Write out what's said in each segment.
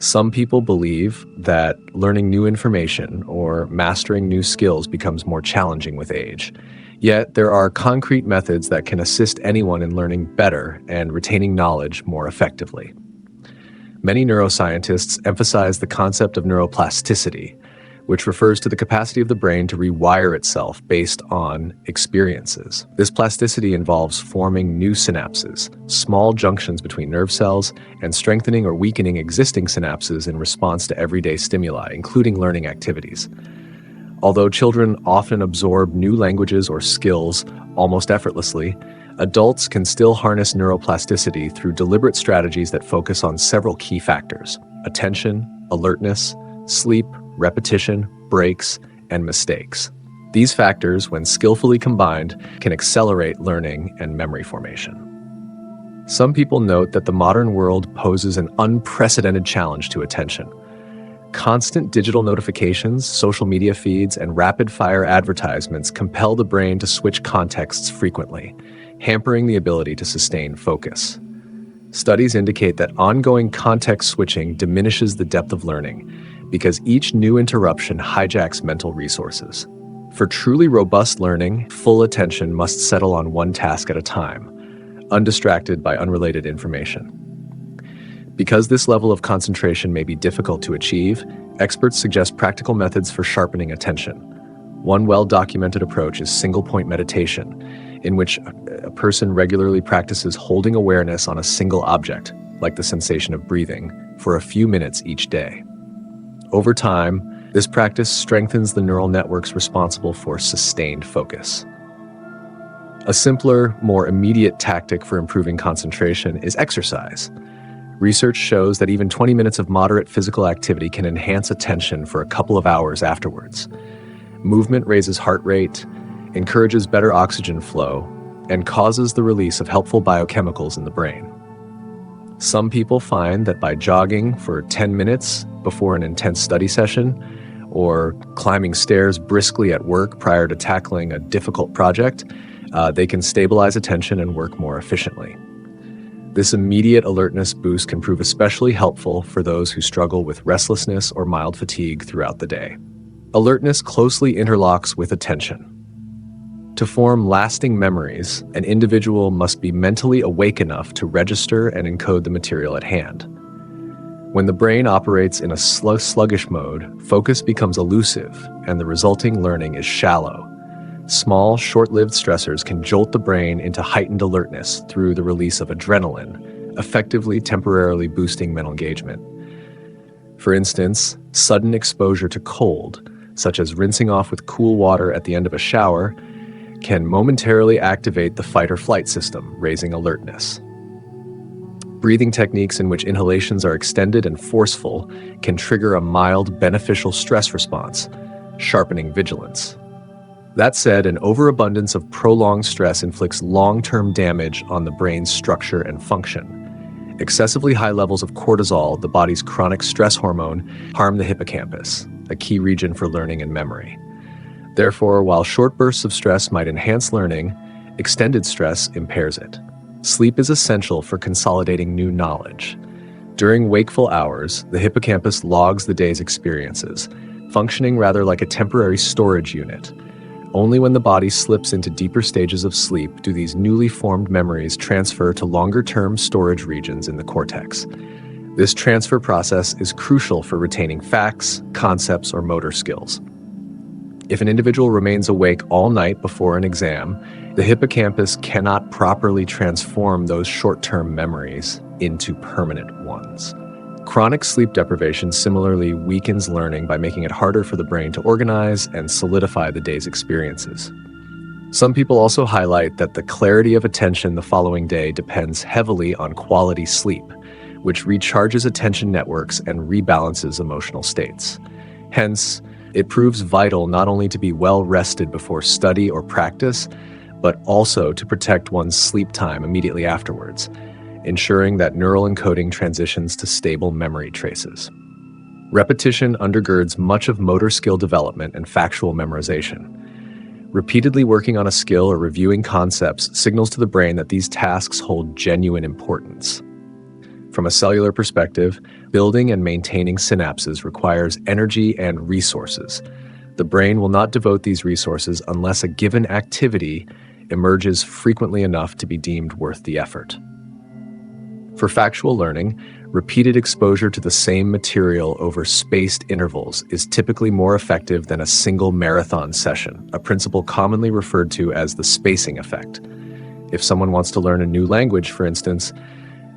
Some people believe that learning new information or mastering new skills becomes more challenging with age. Yet, there are concrete methods that can assist anyone in learning better and retaining knowledge more effectively. Many neuroscientists emphasize the concept of neuroplasticity, which refers to the capacity of the brain to rewire itself based on experiences. This plasticity involves forming new synapses, small junctions between nerve cells, and strengthening or weakening existing synapses in response to everyday stimuli, including learning activities. Although children often absorb new languages or skills almost effortlessly, adults can still harness neuroplasticity through deliberate strategies that focus on several key factors: attention, alertness, sleep, repetition, breaks, and mistakes. These factors, when skillfully combined, can accelerate learning and memory formation. Some people note that the modern world poses an unprecedented challenge to attention. Constant digital notifications, social media feeds, and rapid-fire advertisements compel the brain to switch contexts frequently, hampering the ability to sustain focus. Studies indicate that ongoing context switching diminishes the depth of learning because each new interruption hijacks mental resources. For truly robust learning, full attention must settle on one task at a time, undistracted by unrelated information. Because this level of concentration may be difficult to achieve, experts suggest practical methods for sharpening attention. One well-documented approach is single-point meditation, in which a person regularly practices holding awareness on a single object, like the sensation of breathing, for a few minutes each day. Over time, this practice strengthens the neural networks responsible for sustained focus. A simpler, more immediate tactic for improving concentration is exercise. Research shows that even 20 minutes of moderate physical activity can enhance attention for a couple of hours afterwards. Movement raises heart rate, encourages better oxygen flow, and causes the release of helpful biochemicals in the brain. Some people find that by jogging for 10 minutes before an intense study session, or climbing stairs briskly at work prior to tackling a difficult project, they can stabilize attention and work more efficiently. This immediate alertness boost can prove especially helpful for those who struggle with restlessness or mild fatigue throughout the day. Alertness closely interlocks with attention. To form lasting memories, an individual must be mentally awake enough to register and encode the material at hand. When the brain operates in a sluggish mode, focus becomes elusive, and the resulting learning is shallow. Small, short-lived stressors can jolt the brain into heightened alertness through the release of adrenaline, effectively temporarily boosting mental engagement. For instance, sudden exposure to cold, such as rinsing off with cool water at the end of a shower, can momentarily activate the fight-or-flight system, raising alertness. Breathing techniques in which inhalations are extended and forceful can trigger a mild, beneficial stress response, sharpening vigilance. That said, an overabundance of prolonged stress inflicts long-term damage on the brain's structure and function. Excessively high levels of cortisol, the body's chronic stress hormone, harm the hippocampus, a key region for learning and memory. Therefore, while short bursts of stress might enhance learning, extended stress impairs it. Sleep is essential for consolidating new knowledge. During wakeful hours, the hippocampus logs the day's experiences, functioning rather like a temporary storage unit. Only when the body slips into deeper stages of sleep do these newly formed memories transfer to longer-term storage regions in the cortex. This transfer process is crucial for retaining facts, concepts, or motor skills. If an individual remains awake all night before an exam, the hippocampus cannot properly transform those short-term memories into permanent ones. Chronic sleep deprivation similarly weakens learning by making it harder for the brain to organize and solidify the day's experiences. Some people also highlight that the clarity of attention the following day depends heavily on quality sleep, which recharges attention networks and rebalances emotional states. Hence, it proves vital not only to be well rested before study or practice, but also to protect one's sleep time immediately afterwards, ensuring that neural encoding transitions to stable memory traces. Repetition undergirds much of motor skill development and factual memorization. Repeatedly working on a skill or reviewing concepts signals to the brain that these tasks hold genuine importance. From a cellular perspective, Building and maintaining synapses requires energy and resources. The brain will not devote these resources unless a given activity emerges frequently enough to be deemed worth the effort. For factual learning, repeated exposure to the same material over spaced intervals is typically more effective than a single marathon session, a principle commonly referred to as the spacing effect. If someone wants to learn a new language, for instance,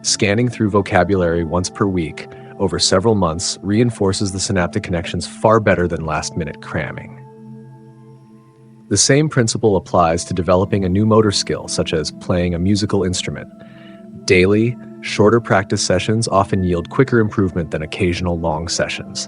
scanning through vocabulary once per week over several months reinforces the synaptic connections far better than last-minute cramming. The same principle applies to developing a new motor skill, such as playing a musical instrument. Daily, shorter practice sessions often yield quicker improvement than occasional long sessions.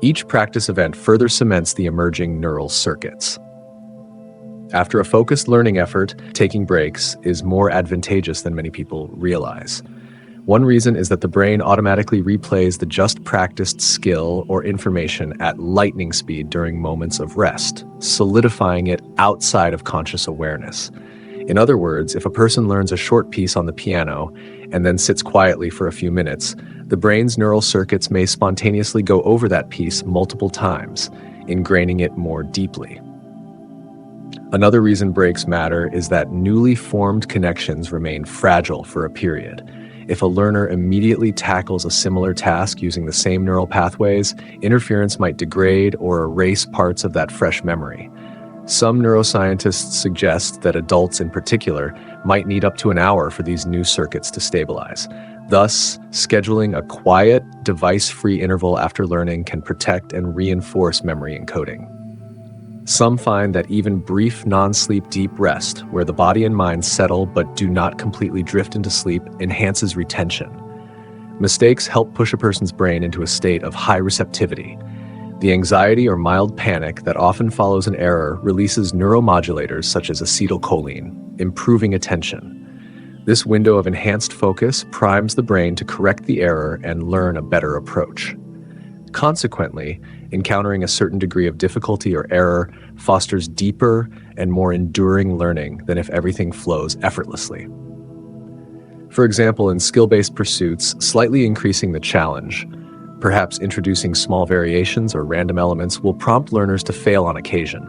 Each practice event further cements the emerging neural circuits. After a focused learning effort, taking breaks is more advantageous than many people realize. One reason is that the brain automatically replays the just practiced skill or information at lightning speed during moments of rest, solidifying it outside of conscious awareness. In other words, if a person learns a short piece on the piano and then sits quietly for a few minutes, the brain's neural circuits may spontaneously go over that piece multiple times, ingraining it more deeply. Another reason breaks matter is that newly formed connections remain fragile for a period. If a learner immediately tackles a similar task using the same neural pathways, interference might degrade or erase parts of that fresh memory. Some neuroscientists suggest that adults in particular might need up to an hour for these new circuits to stabilize. Thus, scheduling a quiet, device-free interval after learning can protect and reinforce memory encoding. Some find that even brief non-sleep deep rest, where the body and mind settle but do not completely drift into sleep, enhances retention. Mistakes help push a person's brain into a state of high receptivity. The anxiety or mild panic that often follows an error releases neuromodulators such as acetylcholine, improving attention. This window of enhanced focus primes the brain to correct the error and learn a better approach. Consequently, encountering a certain degree of difficulty or error fosters deeper and more enduring learning than if everything flows effortlessly. For example, in skill-based pursuits, slightly increasing the challenge, perhaps introducing small variations or random elements, will prompt learners to fail on occasion.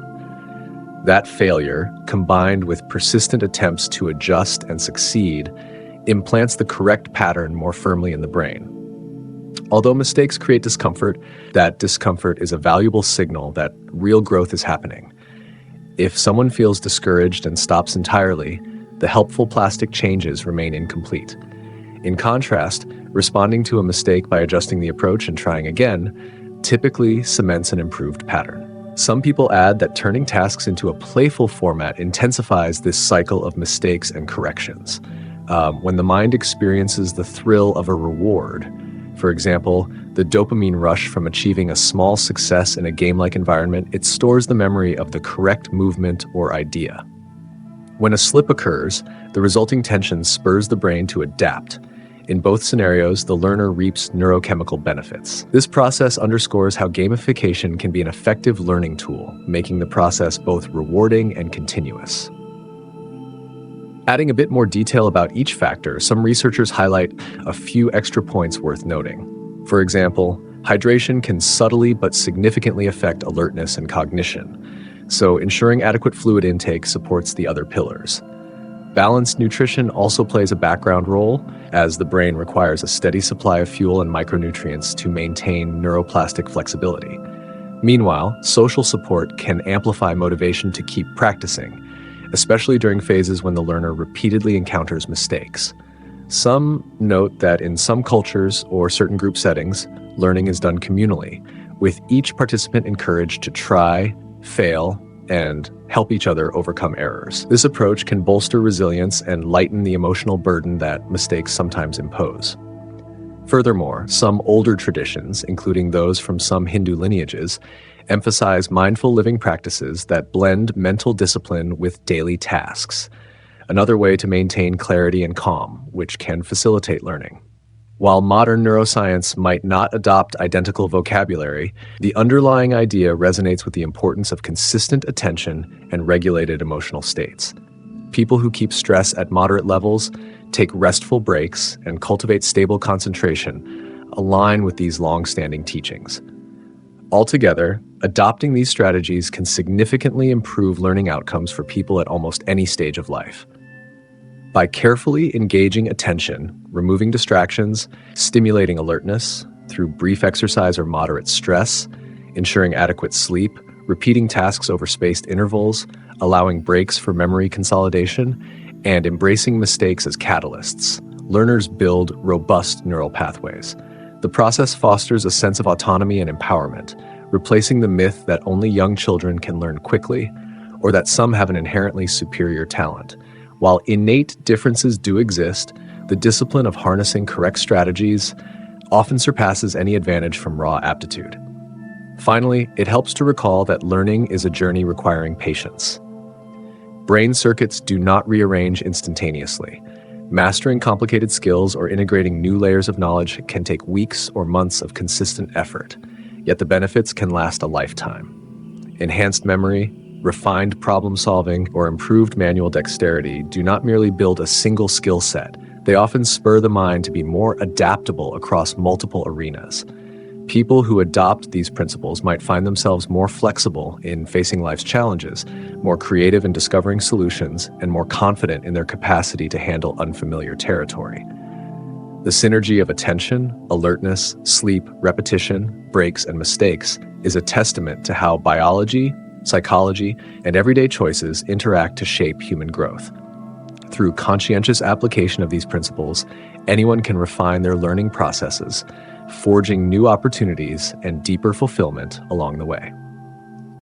That failure, combined with persistent attempts to adjust and succeed, implants the correct pattern more firmly in the brain. Although mistakes create discomfort, that discomfort is a valuable signal that real growth is happening. If someone feels discouraged and stops entirely, the helpful plastic changes remain incomplete. In contrast, responding to a mistake by adjusting the approach and trying again typically cements an improved pattern. Some people add that turning tasks into a playful format intensifies this cycle of mistakes and corrections. When the mind experiences the thrill of a reward, for example, the dopamine rush from achieving a small success in a game-like environment, it stores the memory of the correct movement or idea. When a slip occurs, the resulting tension spurs the brain to adapt. In both scenarios, the learner reaps neurochemical benefits. This process underscores how gamification can be an effective learning tool, making the process both rewarding and continuous. Adding a bit more detail about each factor, some researchers highlight a few extra points worth noting. For example, hydration can subtly but significantly affect alertness and cognition, so ensuring adequate fluid intake supports the other pillars. Balanced nutrition also plays a background role, as the brain requires a steady supply of fuel and micronutrients to maintain neuroplastic flexibility. Meanwhile, social support can amplify motivation to keep practicing, especially during phases when the learner repeatedly encounters mistakes. Some note that in some cultures or certain group settings, learning is done communally, with each participant encouraged to try, fail, and help each other overcome errors. This approach can bolster resilience and lighten the emotional burden that mistakes sometimes impose. Furthermore, some older traditions, including those from some Hindu lineages, emphasize mindful living practices that blend mental discipline with daily tasks, another way to maintain clarity and calm, which can facilitate learning. While modern neuroscience might not adopt identical vocabulary, the underlying idea resonates with the importance of consistent attention and regulated emotional states. People who keep stress at moderate levels, take restful breaks, and cultivate stable concentration align with these long-standing teachings. Altogether, adopting these strategies can significantly improve learning outcomes for people at almost any stage of life. By carefully engaging attention, removing distractions, stimulating alertness through brief exercise or moderate stress, ensuring adequate sleep, repeating tasks over spaced intervals, allowing breaks for memory consolidation, and embracing mistakes as catalysts, learners build robust neural pathways. The process fosters a sense of autonomy and empowerment, replacing the myth that only young children can learn quickly or that some have an inherently superior talent. While innate differences do exist, the discipline of harnessing correct strategies often surpasses any advantage from raw aptitude. Finally, it helps to recall that learning is a journey requiring patience. Brain circuits do not rearrange instantaneously. Mastering complicated skills or integrating new layers of knowledge can take weeks or months of consistent effort, yet the benefits can last a lifetime. Enhanced memory, refined problem solving, or improved manual dexterity do not merely build a single skill set. They often spur the mind to be more adaptable across multiple arenas. People who adopt these principles might find themselves more flexible in facing life's challenges, more creative in discovering solutions, and more confident in their capacity to handle unfamiliar territory. The synergy of attention, alertness, sleep, repetition, breaks, and mistakes is a testament to how biology, psychology, and everyday choices interact to shape human growth. Through conscientious application of these principles, anyone can refine their learning processes, forging new opportunities and deeper fulfillment along the way.